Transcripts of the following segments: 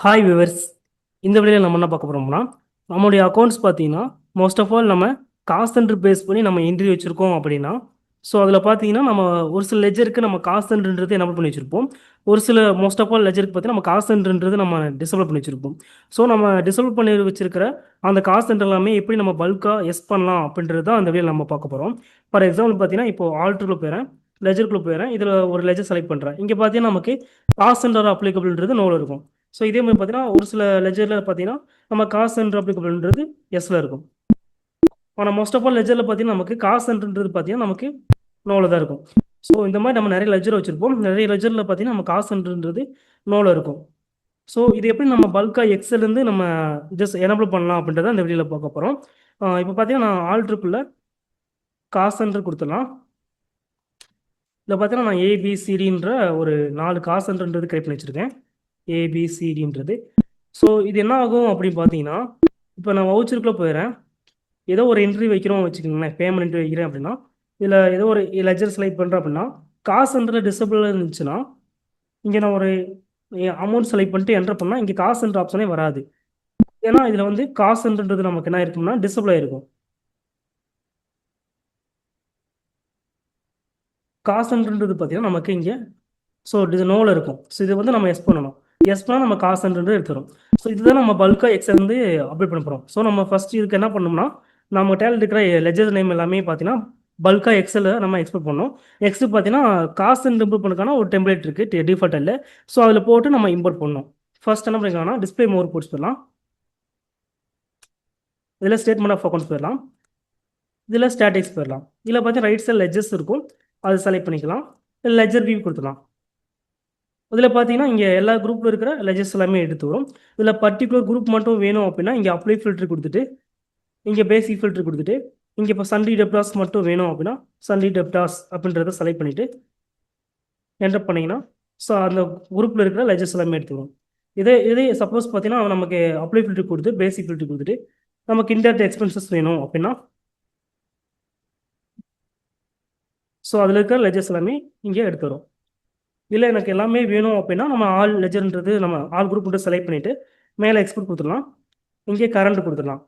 Hi viewers. இந்த வீடியோவில் நம்ம என்ன பார்க்க போகிறோம்னா, நம்மளுடைய அக்கௌண்ட்ஸ் பார்த்தீங்கன்னா மோஸ்ட் ஆஃப் ஆல் நம்ம காஸ்ட் சென்டர் பேஸ் பண்ணி நம்ம என்ட்ரி வச்சுருக்கோம் அப்படின்னா, ஸோ அதில் பார்த்தீங்கன்னா நம்ம ஒரு சில லெஜருக்கு நம்ம காஸ்ட் சென்டர்ன்றது என்ன பண்ணி வச்சுருப்போம். ஒரு சில மோஸ்ட் ஆஃப் ஆல் லெஜருக்கு பார்த்தீங்கன்னா நம்ம காஸ்ட் சென்டர்ன்றது நம்ம டிசபிள் பண்ணி வச்சுருப்போம். ஸோ நம்ம டிசபிள் பண்ணி வச்சிருக்கிற அந்த காஸ்ட் சென்டர் எல்லாமே எப்படி நம்ம பல்காக எஸ் பண்ணலாம் அப்படின்றது தான் அந்த வீடியோ நம்ம பார்க்க போகிறோம். ஃபார் எக்ஸாம்பிள் பார்த்தீங்கன்னா இப்போ ஆல்ட்ருக்குள்ள போயிறேன், லெஜருக்குள்ள போயிறேன். இதில் ஒரு லெஜர் செலக்ட் பண்ணுறேன். இங்கே பார்த்தீங்கன்னா நமக்கு காஸ்ட் சென்டர் அப்ளிகபிள்ன்றது நோவில் இருக்கும். ஸோ இதே மாதிரி பார்த்தீங்கன்னா ஒரு சில லெஜரில் பார்த்தீங்கன்னா நம்ம காசு சென்டர் அப்ளிகபிள்ன்றது எஸ்ல இருக்கும். ஆனால் மோஸ்ட் ஆஃப் ஆல் லெஜரில் பார்த்தீங்கன்னா நமக்கு காசு சென்டர்ன்றது பார்த்தீங்கன்னா நமக்கு நோவில் தான் இருக்கும். ஸோ இந்த மாதிரி நம்ம நிறைய லெஜர் வச்சுருப்போம். நிறைய லெஜரில் பார்த்தீங்கன்னா நம்ம காசு சென்டர்ன்றது நோவில் இருக்கும். ஸோ இது எப்படி நம்ம பல்காக எக்ஸல்லேருந்து நம்ம ஜஸ்ட் எனபிள் பண்ணலாம் அப்படின்றத இந்த வீடியோவில் பார்க்க போகிறோம். இப்போ பார்த்தீங்கன்னா நான் ஆல் ட்ரிப்பில் காசு சென்டர் கொடுத்துடலாம். இதில் பார்த்தீங்கன்னா நான் ஏபிசிடின்ற ஒரு 4 காசு சென்டர்ன்றது கிரியேட் பண்ணி வச்சுருக்கேன். ஏபிசிடின்றது. ஸோ இது என்ன ஆகும் அப்படின்னு பார்த்தீங்கன்னா, இப்போ நான் வவுச்சருக்குள்ளே போயிடுறேன். ஏதோ ஒரு என்ட்ரி வைக்கிறோம் வச்சுக்கோங்களேன், பேமெண்ட் என்ட்ரி வைக்கிறேன் அப்படின்னா, இதில் ஏதோ ஒரு லெஜர் செலக்ட் பண்ணுறேன் அப்படின்னா, காசு என்ற டிசபிள் இருந்துச்சுன்னா, இங்கே நான் ஒரு அமௌண்ட் செலக்ட் பண்ணிட்டு என்டர் பண்ணால் இங்கே காசு என்ற ஆப்ஷனே வராது. ஏன்னா இதில் வந்து காசுன்றது நமக்கு என்ன இருக்கும்னா டிசபிள் ஆயிருக்கும். காசுன்றது பார்த்தீங்கன்னா நமக்கு இங்கே ஸோ இது நோவில் இருக்கும். ஸோ இது வந்து நம்ம எஸ் பண்ணணும். எஸ் பண்ணால் நம்ம காசுன்றது எடுத்துரும். ஸோ இதுதான் நம்ம பல்காக எக்ஸல் வந்து அப்டேட் பண்ண போகிறோம். ஸோ நம்ம ஃபஸ்ட் இதுக்கு என்ன பண்ணோம்னா, நம்ம டேலண்ட் இருக்கிற லெஜர் நேம் எல்லாமே பார்த்தீங்கன்னா பல்காக எக்ஸலில் நம்ம எக்ஸ்போர்ட் பண்ணோம். நெக்ஸ்ட்டு பார்த்தீங்கன்னா காசு இம்ப்ரூவ் பண்ணதுக்கான ஒரு டெம்ப்ளேட் இருக்குது டிஃபால்ட் இல்லை. ஸோ அதில் போட்டு நம்ம இம்போர்ட் பண்ணணும். ஃபர்ஸ்ட் என்ன பண்ணிக்கலாம்னா டிஸ்பிளே மோர் போட்டு போயிடலாம். இதில் ஸ்டேட்மெண்ட் ஆஃப் அக்கௌண்ட்ஸ் போயிடலாம். இதில் ஸ்டாட்டிக்ஸ் போயிடலாம். இதில் பார்த்தீங்கன்னா ரைட் சைட் லெஜர்ஸ் இருக்கும், அதை செலக்ட் பண்ணிக்கலாம். லெஜர் வியூ கொடுத்துக்கலாம். இதில் பார்த்தீங்கன்னா இங்கே எல்லா குரூப்பில் இருக்கிற லெஜர்ஸ் எல்லாமே எடுத்து வரும். இதில் பர்டிகுலர் குரூப் மட்டும் வேணும் அப்படின்னா இங்கே அப்ளை ஃபில்டர் கொடுத்துட்டு, இங்கே பேசிக் ஃபில்டர் கொடுத்துட்டு, இங்கே இப்போ சன்டி டெப்டாஸ் மட்டும் வேணும் அப்படின்னா சன்டி டெப்டாஸ் அப்படின்றத செலக்ட் பண்ணிவிட்டு என்டர் பண்ணிங்கன்னா ஸோ அந்த குரூப்பில் இருக்கிற லெஜர்ஸ் எல்லாமே எடுத்துக்கிறோம். இதே சப்போஸ் பார்த்தீங்கன்னா நமக்கு அப்ளை ஃபில்டர் கொடுத்து பேசிக் ஃபில்டர் கொடுத்துட்டு நமக்கு இன்டெரக்ட் எக்ஸ்பென்சஸ் வேணும் அப்படின்னா ஸோ அதில் இருக்கிற லெஜர்ஸ் எல்லாமே இங்கே எடுத்து வரும். இல்லை எனக்கு எல்லாமே வேணும் அப்படின்னா நம்ம ஆல் லெஜர்ன்றது நம்ம ஆல் குரூப் மட்டும் செலக்ட் பண்ணிவிட்டு மேலே எக்ஸ்போர்ட் கொடுத்துடலாம். இங்கே கரண்ட் கொடுத்துடலாம்.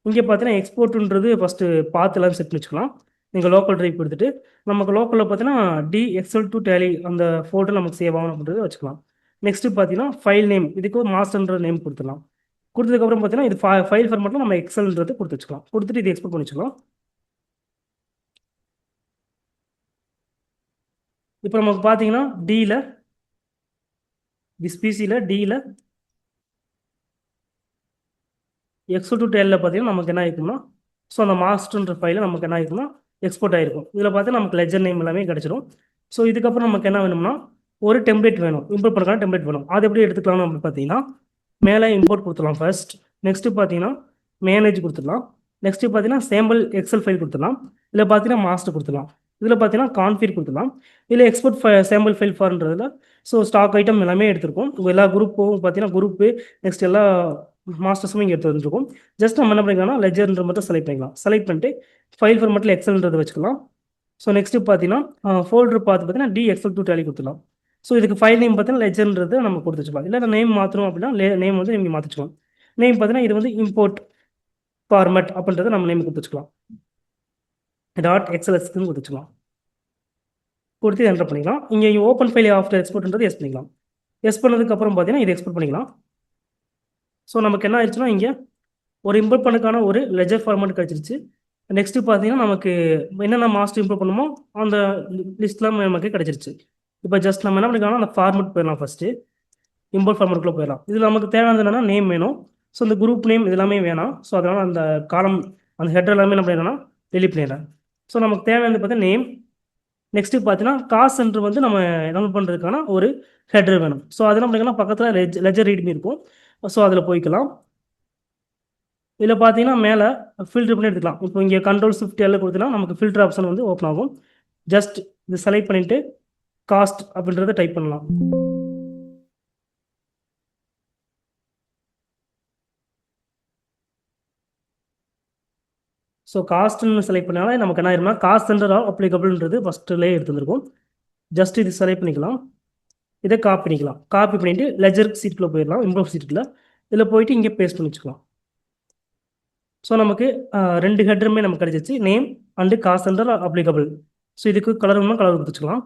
இங்கே பார்த்தீங்கன்னா எக்ஸ்போர்ட்டுன்றது ஃபஸ்ட்டு பார்த்துலாம் செட் பண்ணி வச்சுக்கலாம். நீங்கள் லோக்கல் ட்ரைவ் கொடுத்துட்டு நமக்கு லோக்கலில் பார்த்தீங்கன்னா எக்ஸல் டு டேலி அந்த ஃபோல்டர் நமக்கு சேவ் ஆகணும் அப்படின்றத வச்சுக்கலாம். நெக்ஸ்ட்டு பார்த்தீங்கன்னா ஃபைல் நேம், இதுக்கு ஒரு மாஸ்டர்ன்ற நேம் கொடுத்துடலாம். கொடுத்ததுக்கப்புறம் பார்த்தீங்கன்னா இது ஃபைல் ஃபார்மேட்டில் நம்ம எக்ஸல்ன்றது கொடுத்து வச்சுக்கலாம். கொடுத்துட்டு இது எக்ஸ்போர்ட் பண்ணி வச்சுக்கலாம். இப்போ நமக்கு பார்த்தீங்கன்னா டியில் பிசியில் டியில் எக்ஸல் டு டேலில் பார்த்தீங்கன்னா நமக்கு என்ன ஆயிருக்கும்னா ஸோ அந்த மாஸ்டர்ன்ற ஃபைலில் நமக்கு என்ன ஆயிருக்கும்னா எக்ஸ்போர்ட் ஆயிருக்கும். இதில் பார்த்தீங்கன்னா நமக்கு லெஜர் நேம் எல்லாமே கிடச்சிடும். ஸோ இதுக்கப்புறம் நமக்கு என்ன வேணும்னா ஒரு டெம்ப்ளேட் வேணும், இம்போர்ட் பண்ணுறதுக்கான டெம்ப்ளேட் வேணும். அது எப்படி எடுத்துக்கலாம் அப்படின்னு பார்த்தீங்கன்னா மேலே இம்போர்ட் கொடுத்துடலாம் ஃபர்ஸ்ட். நெக்ஸ்ட்டு பார்த்தீங்கன்னா மேனேஜ் கொடுத்துடலாம். நெக்ஸ்ட்டு பார்த்தீங்கன்னா சேம்பிள் எக்ஸல் ஃபைல் கொடுத்துடலாம். இதில் பார்த்தீங்கன்னா மாஸ்டர் கொடுத்துடலாம். இதில் பார்த்தீங்கன்னா கான்ஃபிகர் கொடுத்துடலாம். இதில் எக்ஸ்போர்ட் சேம்பிள் ஃபைல் ஃபார்ன்றதுல ஸோ ஸ்டாக் ஐட்டம் எல்லாமே எடுத்திருக்கும். எல்லா குரூப்பும் பார்த்தீங்கன்னா குரூப்பு நெக்ஸ்ட் எல்லா மாஸ்டர்ஸும் இங்கே எடுத்து வந்துருக்கும். ஜஸ்ட் நம்ம என்ன பண்ணிக்கலாம்னா லெஜர்ன்ற மட்டும் செலக்ட் பண்ணிக்கலாம். செலக்ட் பண்ணிட்டு ஃபைல் ஃபார்மேட்டில் எக்ஸல்ன்றது வச்சுக்கலாம். ஸோ நெக்ஸ்ட்டு பார்த்தீங்கன்னா ஃபோல்டர் பார்த்தீங்கன்னா எக்ஸல் டு டேலி கொடுத்துடலாம். ஸோ இதுக்கு ஃபைல் நேம் பார்த்தீங்கன்னா லெஜர்ன்றது நம்ம கொடுத்து வச்சுக்கலாம். இல்லை நேம் மாற்றணும் அப்படின்னா நேம் வந்து நீங்கள் மாற்றிக்கலாம். நேம் பார்த்தீங்கன்னா இது வந்து இம்போர்ட் ஃபார்மேட் அப்படின்றத நம்ம நேம் கொடுத்து வச்சுக்கலாம். .xlsன்னு கொடுத்து வச்சுக்கலாம். கொடுத்து என்டர் பண்ணிக்கலாம். இங்கே ஓப்பன் ஃபைல் ஆஃப்டர் எக்ஸ்போர்ட்ன்றது எஸ் பண்ணிக்கலாம். எஸ் பண்ணதுக்கப்புறம் பார்த்தீங்கன்னா இது எக்ஸ்போர்ட் பண்ணிக்கலாம். ஸோ நமக்கு என்ன ஆயிடுச்சுன்னா இங்கே ஒரு இம்போர்ட் பண்ணதுக்கான ஒரு லெஜர் ஃபார்மேட் கிடச்சிருச்சு. நெக்ஸ்ட்டு பார்த்தீங்கன்னா நமக்கு என்னென்ன மாஸ்டர் இம்ப்ரூவ் பண்ணுமோ அந்த லிஸ்ட்லாம் நமக்கு கிடச்சிருச்சு. இப்போ ஜஸ்ட் நம்ம என்ன பண்ணிக்கலாம் அந்த ஃபார்மேட் போயிடலாம். ஃபஸ்ட்டு இம்போர்ட் ஃபார்மேட்டுக்குள்ளே போயிடலாம். இதில் நமக்கு தேவையானது என்னென்னா நேம் வேணும். ஸோ இந்த குரூப் நேம் இது எல்லாமே வேணாம். ஸோ அதனால் அந்த காலம் அந்த ஹெட்டர் எல்லாமே என்ன பண்ணிடலாம் டெலிட் பண்ணிடுறேன். ஸோ நமக்கு தேவையானது பார்த்தீங்கன்னா நேம். நெக்ஸ்ட்டு பார்த்தீங்கன்னா காசு சென்டர் வந்து நம்ம என்ன பண்ணுறதுக்கான ஒரு ஹெட்டர் வேணும். ஸோ அது என்ன பண்ணிக்கலாம் பக்கத்தில் லெஜர் ரீட்மி இருக்கும். ஸோ அதில் போய்க்கலாம். இதில் பார்த்தீங்கன்னா மேலே ஃபில்டர் பண்ணி எடுத்துக்கலாம். இப்போ இங்கே Ctrl+Shift+L கொடுத்தீங்கன்னா நமக்கு ஃபில்டர் ஆப்ஷன் வந்து ஓப்பன் ஆகும். ஜஸ்ட் இது செலக்ட் பண்ணிவிட்டு காஸ்ட் அப்படின்றத டைப் பண்ணலாம். ஸோ காஸ்ட்னு செலக்ட் பண்ணாலே நமக்கு என்ன ஆயிரும்னா காஸ்ட் சென்டர் அப்ளிகபிள்ன்றது ஃபஸ்ட்டுலேயே எடுத்துருக்கும். ஜஸ்ட் இது செலக்ட் பண்ணிக்கலாம். இதை காப்பி பண்ணிக்கலாம். காப்பி பண்ணிட்டு லெஜர் சீட்டுக்குள்ளே போயிடலாம், இம்போர்ட் சீட்டுக்குள்ள. இதில் போயிட்டு இங்கே பேஸ்ட் பண்ணி வச்சுக்கலாம். ஸோ நமக்கு ரெண்டு ஹெட்டருமே நமக்கு கிடைச்சிச்சு, name and cost centre applicable. So இதுக்கு கலர் வேணும்னா கலர் கொடுத்துக்கலாம்.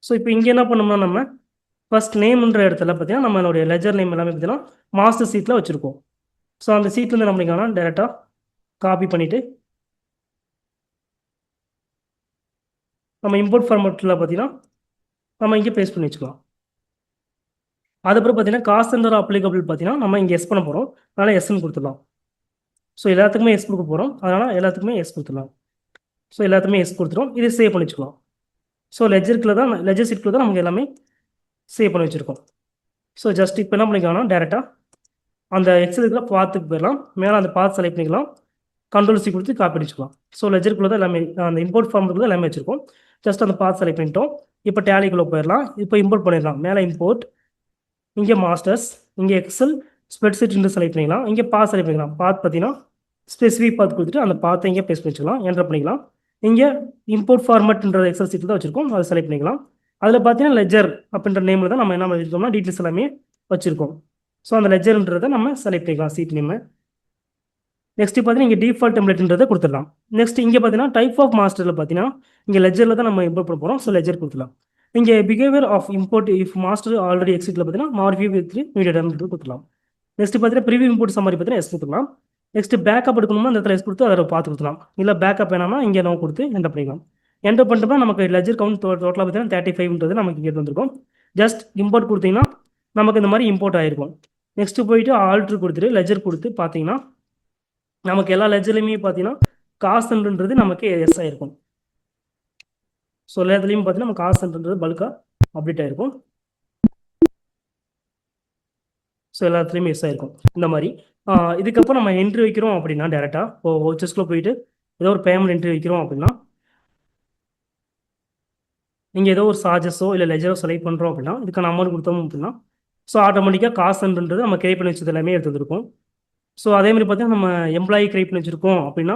ஸோ இப்போ இங்கே என்ன பண்ணோம்னா நம்ம ஃபர்ஸ்ட் நேம்ன்ற இடத்துல பார்த்தீங்கன்னா நம்மளுடைய லெஜர் நேம் எல்லாமே பார்த்தீங்கன்னா மாஸ்டர் சீட்டில் வச்சுருக்கோம். ஸோ அந்த சீட்லேருந்து நம்ம பண்ணிக்கலாம் டேரெக்டாக காப்பி பண்ணிவிட்டு நம்ம இம்போர்ட் ஃபார்மேட்டில் பார்த்தீங்கன்னா நம்ம இங்கே பேஸ்ட் பண்ணி வச்சுக்கலாம். அதுக்கப்புறம் பார்த்தீங்கன்னா காஸ்ட் சென்டர் அப்ளிகபிள் பார்த்தீங்கன்னா நம்ம இங்கே எஸ் பண்ண போகிறோம், அதனால் எஸ்ன்னு கொடுத்துடலாம். ஸோ எல்லாத்துக்குமே எஸ் கொடுக்க போகிறோம், அதனால் எல்லாத்துக்குமே எஸ் கொடுத்துடலாம். ஸோ எல்லாத்துக்குமே எஸ் கொடுத்துரும். இதை சேவ் பண்ணி வச்சுக்கலாம். ஸோ லெஜர் சீட்குள்ள தான் நமக்கு எல்லாமே சேவ் பண்ணி வச்சுருக்கோம். ஸோ ஜஸ்ட் இப்போ என்ன பண்ணிக்கலாம்னா டேரெக்டாக அந்த எக்ஸலுக்குள்ள பாத்துக்கு போயிடலாம். மேலே அந்த பாத் செலக்ட் பண்ணிக்கலாம், கண்ட்ரோல் சி கொடுத்து காப்பி அடிச்சுக்கலாம். ஸோ லெஜருக்குள்ள தான் எல்லாமே அந்த இம்போர்ட் ஃபார்முக்குள்ள எல்லாமே வச்சிருக்கோம். ஜஸ்ட் அந்த பாத் செலக்ட் பண்ணிட்டோம். இப்போ டேலிக்குள்ளே போயிடலாம். இப்போ இம்போர்ட் பண்ணிடலாம். மேலே இம்போர்ட், இங்கே மாஸ்டர்ஸ், இங்கே எக்ஸல் ஸ்ப்ரெட்ஷீட் செலக்ட் பண்ணிக்கலாம். இங்கே பாத் செலக்ட் பண்ணிக்கலாம். பாத் பார்த்தீங்கன்னா ஸ்பெசிஃபிக் பாத் கொடுத்துட்டு அந்த பாத்தை இங்கே பேஸ்ட் வச்சுக்கலாம், என்டர் பண்ணிக்கலாம். இங்கே இம்போர்ட் ஃபார்மேட்ன்ற எக்ஸல் சீட்டில் தான் வச்சிருக்கோம், அதை செலக்ட் பண்ணிக்கலாம். அதில் பார்த்தீங்கன்னா லெஜர் அப்படின்ற நேமில் தான் நம்ம என்ன வச்சிருக்கோம்னா டீட்டெயில்ஸ் எல்லாமே வச்சிருக்கோம். ஸோ அந்த லெஜர்ன்றதை நம்ம செலக்ட் பண்ணிக்கலாம் சீட் நேம். நெக்ஸ்ட் பார்த்தீங்கன்னா இங்கே டிஃபால்ட் டெம்ப்ளேட்ன்றதை கொடுத்துடலாம். நெக்ஸ்ட் இங்கே பார்த்தீங்கன்னா டைப் ஆஃப் மாஸ்டரில் பார்த்தீங்கன்னா இங்கே லெஜரில் தான் நம்ம இம்போர்ட் பண்ண போகிறோம். ஸோ லெஜர் கொடுத்துடலாம். இங்கே behaviour of import if master already எக்ஸிட்டில் பார்த்தீங்கன்னா மார்ஃபியூ வித் மீடியா கொடுத்துடலாம். நெக்ஸ்ட் பார்த்தீங்கன்னா ப்ரிவியூ இம்போர்ட் சம்மரி பார்த்தீங்கன்னா எஸ் கொடுத்துக்கலாம். நெக்ஸ்ட் பேக்கப் எடுக்கணும்னா அந்த இடத்துல எஸ் கொடுத்து அதை பார்த்து கொடுத்துலாம். இல்லை பேக்கப் வேணாம்னா இங்கே நம்ம கொடுத்து என்டர் பண்ணிக்கலாம். என்டர் பண்ணிட்டோம்னா நமக்கு லெஜர் கவுண்ட் டோட்டலாக பார்த்தீங்கன்னா 35ன்றது நமக்கு இங்கே வந்திருக்கும். ஜஸ்ட் இம்போர்ட் கொடுத்தீங்கன்னா நமக்கு இந்த மாதிரி இம்போர்ட் ஆகிருக்கும். நெக்ஸ்ட் போயிட்டு ஆல்ட்ரு கொடுத்துட்டு லெஜர் கொடுத்து பார்த்தீங்கன்னா நமக்கு எல்லா லெஜர்லையுமே பார்த்தீங்கன்னா காஸ்ட்ன்றது நமக்கு எஸ் ஆகிருக்கும். ஸோ எல்லாத்துலேயும் பார்த்தீங்கன்னா நம்ம காஸ்ட்ன்றது பல்காக அப்டேட் ஆகிருக்கும். ஸோ எல்லாத்துலேயுமே எஸ் ஆகிருக்கும் இந்த மாதிரி. இதுக்கப்புறம் நம்ம என்ட்ரி வைக்கிறோம் அப்படின்னா டேரெக்டாக இப்போ வவுச்சர்ஸ்குள்ளே போயிட்டு ஏதோ ஒரு பேமெண்ட் என்ட்ரி வைக்கிறோம் அப்படின்னா நீங்கள் ஏதோ ஒரு சார்ஜஸோ இல்லை லெஜரோ செலக்ட் பண்ணுறோம் அப்படின்னா இதுக்கான அமௌண்ட் கொடுத்தோம் அப்படின்னா ஸோ ஆட்டோமேட்டிக்காக காசுன்றது நம்ம கிரியேட் பண்ணி வச்சது எல்லாமே எடுத்து வந்துருக்கும். ஸோ அதேமாதிரி பார்த்தீங்கன்னா நம்ம எம்ப்ளாயி கிரியேட் பண்ணி வச்சிருக்கோம் அப்படின்னா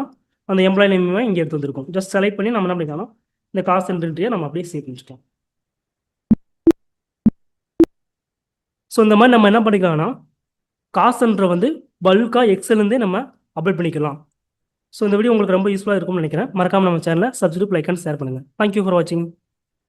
அந்த எம்ப்ளாயி நேமே இங்கே எடுத்து வந்திருக்கும். ஜஸ்ட் செலக்ட் பண்ணி நம்ம என்ன பண்ணிக்கலாம், இந்த காசு என்ட்ரியை நம்ம அப்படியே சேவ் பண்ணிச்சிட்டோம். ஸோ இந்த மாதிரி நம்ம என்ன பண்ணிக்கலாம்னா காசுன்ற வந்து பல்காக எக்ஸல்லேருந்தே நம்ம அப்டேட் பண்ணிக்கலாம். ஸோ இந்த வீடியோ உங்களுக்கு ரொம்ப யூஸ்ஃபுல்லாக இருக்கும்னு நினைக்கிறேன். மறக்காமல் நம்ம சேனலை சப்ஸ்கிரைப், லைக் அண்ட் ஷேர் பண்ணுங்கள். தேங்க்யூ ஃபார் வாட்சிங்.